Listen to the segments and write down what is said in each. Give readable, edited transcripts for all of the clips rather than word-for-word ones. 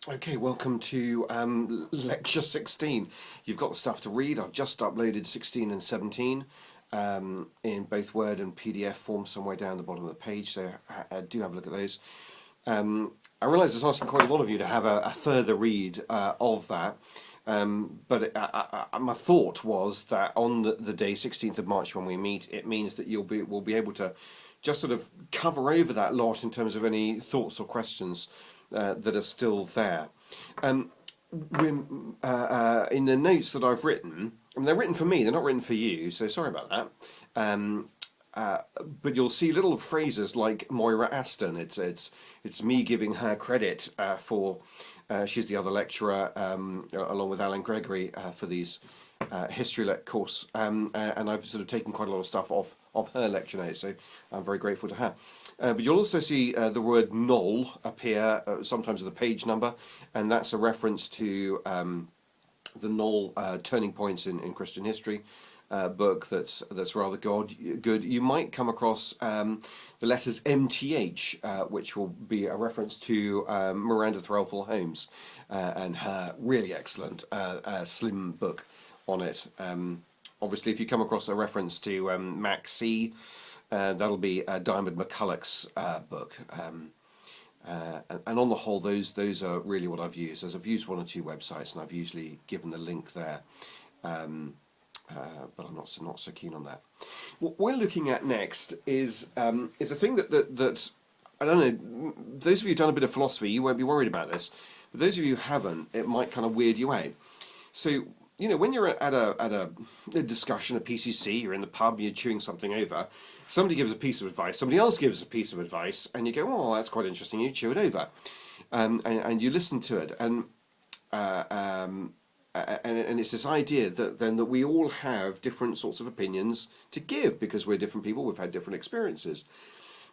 Okay, welcome to lecture 16. You've got the stuff to read. I've just uploaded 16 and 17 in both Word and PDF form somewhere down the bottom of the page, so do have a look at those. I realise it's asking quite a lot of you to have a further read of that, but my thought was that on the day 16th of March when we meet, it means that we'll be able to just sort of cover over that lot in terms of any thoughts or questions that are still there. In the notes that I've written, I mean, they're written for me, they're not written for you, so sorry about that. But you'll see little phrases like Moira Aston. It's me giving her credit for she's the other lecturer along with Alan Gregory for these history course, and I've sort of taken quite a lot of stuff off of her lecture notes, so I'm very grateful to her. But you'll also see the word "null" appear sometimes with a page number, and that's a reference to the Knoll Turning Points in Christian History book that's rather good. You might come across the letters MTH, which will be a reference to Miranda Threlfall Holmes and her really excellent slim book on it. Obviously, if you come across a reference to Mac C, that'll be Diamond McCulloch's book. And on the whole, those are really what I've used. As I've used one or two websites, and I've usually given the link there, but I'm not so keen on that. What we're looking at next is a thing that I don't know. Those of you who've done a bit of philosophy, you won't be worried about this. But those of you who haven't, it might kind of weird you out. So when you're at a discussion, a PCC, you're in the pub, you're chewing something over. Somebody gives a piece of advice, somebody else gives a piece of advice, and you go, "Oh, that's quite interesting." You chew it over, and you listen to it, and it's this idea that we all have different sorts of opinions to give because we're different people. We've had different experiences.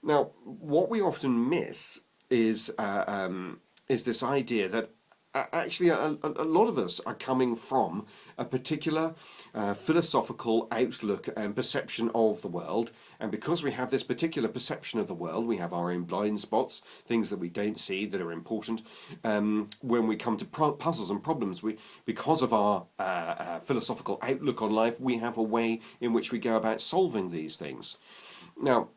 Now, what we often miss is this idea that actually a lot of us are coming from a particular philosophical outlook and perception of the world, and because we have this particular perception of the world, we have our own blind spots, things that we don't see that are important. When we come to puzzles and problems, because of our philosophical outlook on life, we have a way in which we go about solving these things. Now,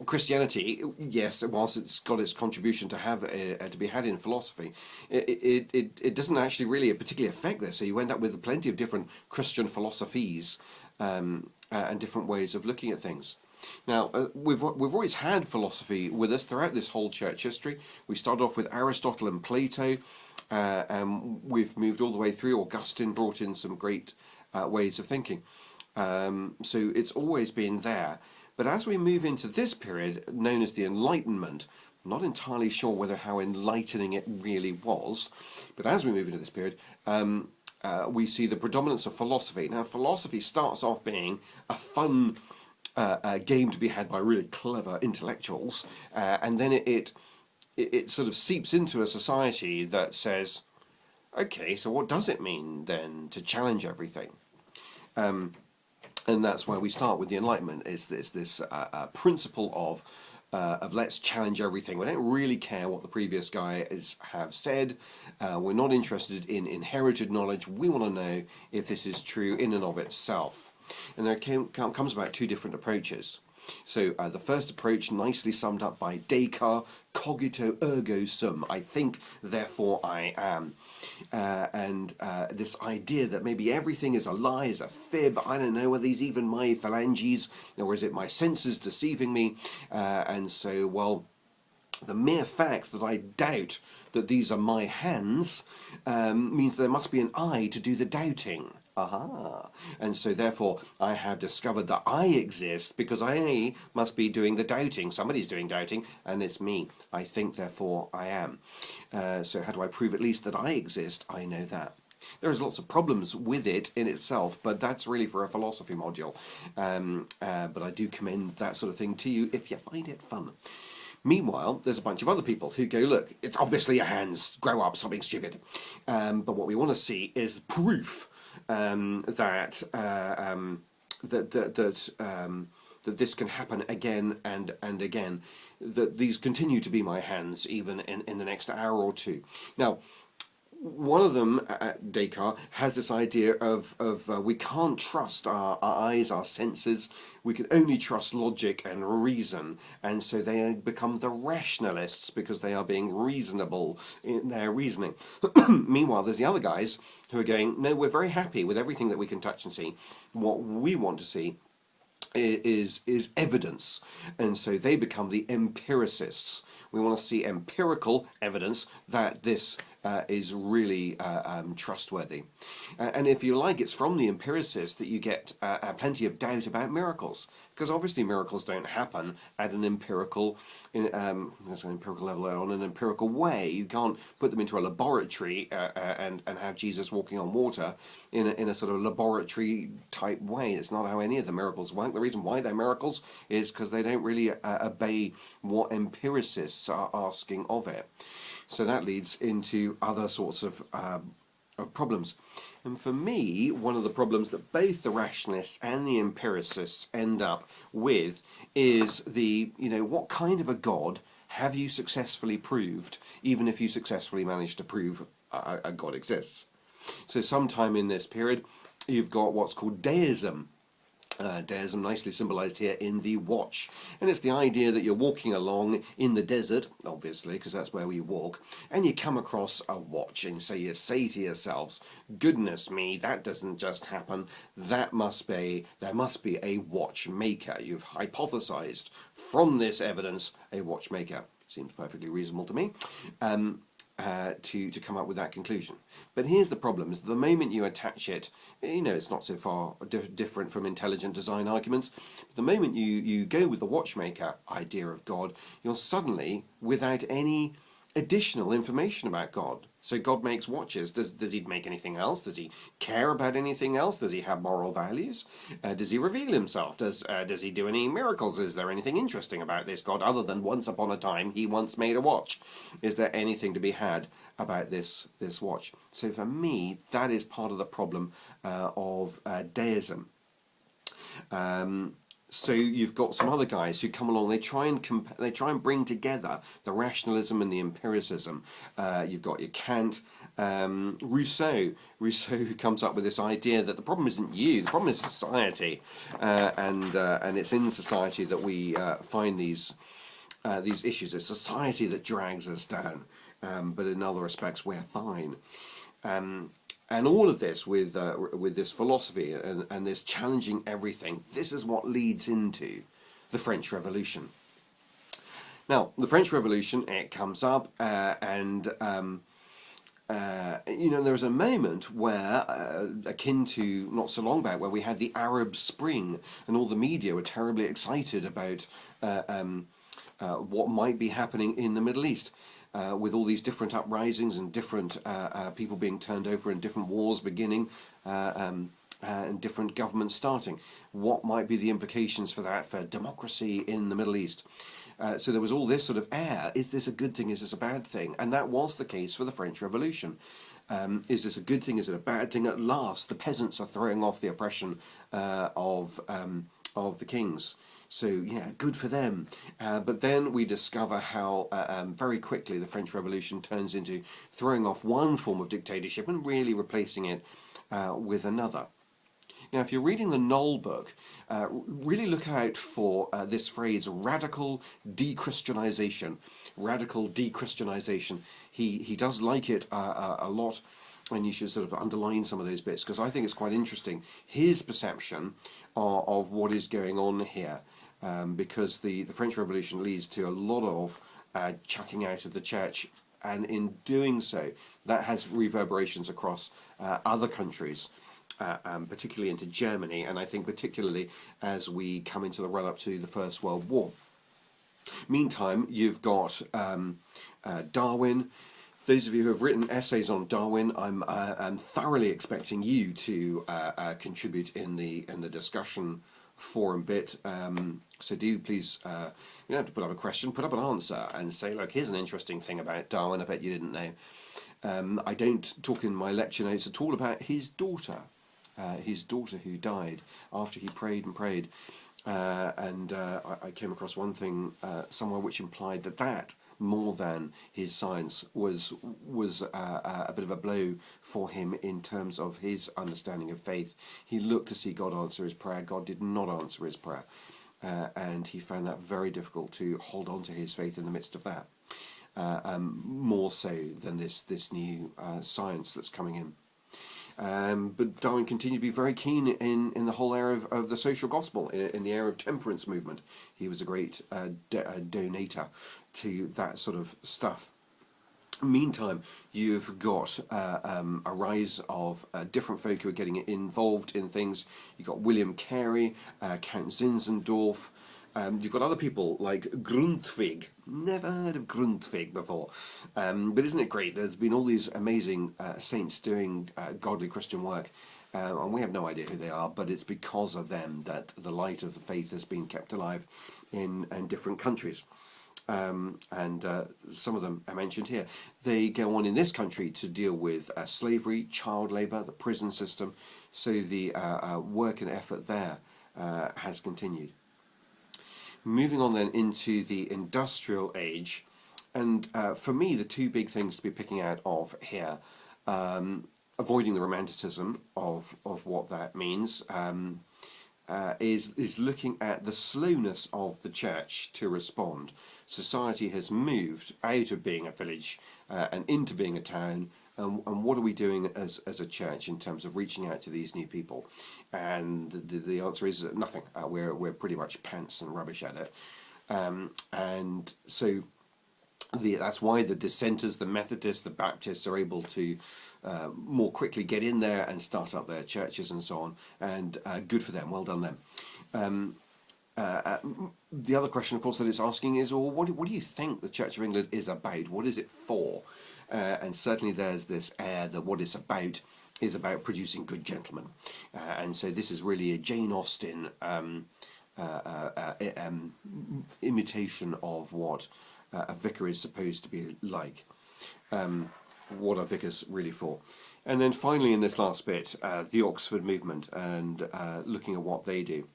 Christianity, yes, whilst it's got its contribution to have to be had in philosophy, it doesn't actually really particularly affect this. So you end up with plenty of different Christian philosophies and different ways of looking at things. Now, we've always had philosophy with us throughout this whole church history. We started off with Aristotle and Plato, and we've moved all the way through. Augustine brought in some great ways of thinking. So it's always been there. But as we move into this period, known as the Enlightenment, I'm not entirely sure how enlightening it really was, but as we move into this period, we see the predominance of philosophy. Now, philosophy starts off being a fun game to be had by really clever intellectuals, and then it sort of seeps into a society that says, okay, so what does it mean then to challenge everything? And that's why we start with the Enlightenment. Is this principle of let's challenge everything. We don't really care what the previous guys have said. We're not interested in inherited knowledge. We want to know if this is true in and of itself. And there comes about two different approaches. So the first approach, nicely summed up by Descartes, cogito ergo sum, I think, therefore I am. And this idea that maybe everything is a lie, is a fib, I don't know, are these even my phalanges, or is it my senses deceiving me? And so, well, the mere fact that I doubt that these are my hands means there must be an I to do the doubting. Aha! And so therefore I have discovered that I exist because I must be doing the doubting. Somebody's doing doubting and it's me. I think therefore I am. So how do I prove at least that I exist? I know that. There's lots of problems with it in itself, but that's really for a philosophy module. But I do commend that sort of thing to you if you find it fun. Meanwhile, there's a bunch of other people who go, look, it's obviously your hands, grow up, something stupid. But what we want to see is proof that this can happen again and again. that these continue to be my hands even in the next hour or two. Now, one of them, Descartes, has this idea of we can't trust our eyes, our senses. We can only trust logic and reason, and so they become the rationalists because they are being reasonable in their reasoning. Meanwhile, there's the other guys who are going, no, we're very happy with everything that we can touch and see. What we want to see is evidence, and so they become the empiricists. We want to see empirical evidence that this is really trustworthy. And if you like, it's from the empiricists that you get plenty of doubt about miracles, because obviously miracles don't happen at an empirical, there's an empirical level, on an empirical way. You can't put them into a laboratory and have Jesus walking on water in a sort of laboratory type way. It's not how any of the miracles work. The reason why they're miracles is because they don't really obey what empiricists are asking of it. So that leads into other sorts of problems. And for me, one of the problems that both the rationalists and the empiricists end up with is what kind of a God have you successfully proved, even if you successfully managed to prove a God exists? So sometime in this period, you've got what's called deism. Deism nicely symbolized here in the watch, and it's the idea that you're walking along in the desert, obviously, because that's where we walk, and you come across a watch, and so you say to yourselves, goodness me, that doesn't just happen, there must be a watchmaker. You've hypothesized from this evidence a watchmaker. Seems perfectly reasonable to me. To come up with that conclusion. But here's the problem, is the moment you attach it, it's not so far different from intelligent design arguments. The moment you go with the watchmaker idea of God, you're suddenly without any additional information about God. So God makes watches. Does he make anything else? Does he care about anything else? Does he have moral values? Does he reveal himself? Does he do any miracles? Is there anything interesting about this God other than once upon a time he once made a watch? Is there anything to be had about this watch? So for me, that is part of the problem of deism. So you've got some other guys who come along. They try and bring together the rationalism and the empiricism. You've got your Kant, Rousseau, who comes up with this idea that the problem isn't you, the problem is society, and it's in society that we find these issues. It's society that drags us down, but in other respects we're fine. And all of this with this philosophy and this challenging everything, this is what leads into the French Revolution. Now, the French Revolution, it comes up and there's a moment where, akin to not so long back, where we had the Arab Spring and all the media were terribly excited about what might be happening in the Middle East. With all these different uprisings and different people being turned over and different wars beginning and different governments starting. What might be the implications for that for democracy in the Middle East? So there was all this sort of air. Is this a good thing? Is this a bad thing? And that was the case for the French Revolution. Is this a good thing? Is it a bad thing? At last, the peasants are throwing off the oppression of the kings. So yeah, good for them. But then we discover how very quickly the French Revolution turns into throwing off one form of dictatorship and really replacing it with another. Now, if you're reading the Knoll book, really look out for this phrase, radical de-Christianization. Radical de-Christianization. He does like it a lot, and you should sort of underline some of those bits, because I think it's quite interesting, his perception of what is going on here. Because the French Revolution leads to a lot of chucking out of the church, and in doing so, that has reverberations across other countries, particularly into Germany, and I think particularly as we come into the run-up to the First World War. Meantime, you've got Darwin. Those of you who have written essays on Darwin, I'm thoroughly expecting you to contribute in the discussion forum bit. So do please, you don't have to put up a question, put up an answer and say, look, here's an interesting thing about Darwin I bet you didn't know. I don't talk in my lecture notes at all about his daughter who died after he prayed and prayed. I came across one thing somewhere which implied that more than his science was a bit of a blow for him in terms of his understanding of faith. He looked to see God answer his prayer. God did not answer his prayer, and he found that very difficult to hold on to his faith in the midst of that. More so than this new science that's coming in. But Darwin continued to be very keen in the whole area of the social gospel, in the area of temperance movement. He was a great donator to that sort of stuff. Meantime, you've got a rise of different folk who are getting involved in things. You've got William Carey, Count Zinzendorf. You've got other people like Grundtvig. Never heard of Grundtvig before. But isn't it great? There's been all these amazing saints doing godly Christian work. And we have no idea who they are, but it's because of them that the light of the faith has been kept alive in different countries. Some of them are mentioned here. They go on in this country to deal with slavery, child labour, the prison system. So the work and effort there has continued. Moving on then into the industrial age, and for me the two big things to be picking out of here, avoiding the romanticism of what that means, is looking at the slowness of the church to respond. Society has moved out of being a village and into being a town. And what are we doing as a church in terms of reaching out to these new people? And the answer is nothing. We're pretty much pants and rubbish at it. And so that's why the dissenters, the Methodists, the Baptists are able to more quickly get in there and start up their churches and so on. And good for them. Well done them. The other question, of course, that it's asking is, well, what do you think the Church of England is about? What is it for? And certainly there's this air that what it's about is about producing good gentlemen. And so this is really a Jane Austen imitation of what a vicar is supposed to be like. What are vicars really for? And then finally in this last bit, the Oxford movement and looking at what they do.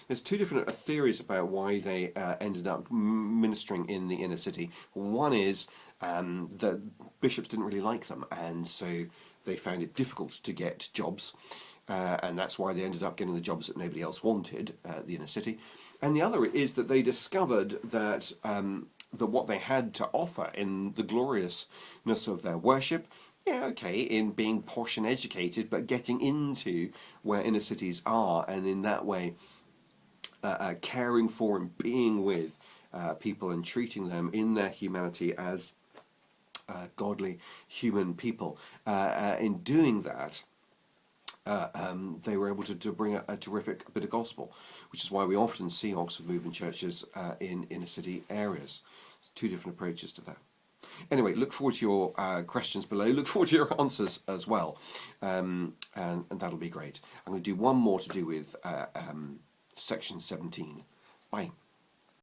There's two different theories about why they ended up ministering in the inner city. One is that bishops didn't really like them, and so they found it difficult to get jobs, and that's why they ended up getting the jobs that nobody else wanted at the inner city. And the other is that they discovered that that what they had to offer in the gloriousness of their worship, yeah, okay, in being posh and educated, but getting into where inner cities are, and in that way caring for and being with people and treating them in their humanity as godly human people. In doing that, they were able to bring a terrific bit of gospel, which is why we often see Oxford movement churches in inner city areas. It's two different approaches to that. Anyway, look forward to your questions below. Look forward to your answers as well, and that'll be great. I'm going to do one more to do with section 17. Bye.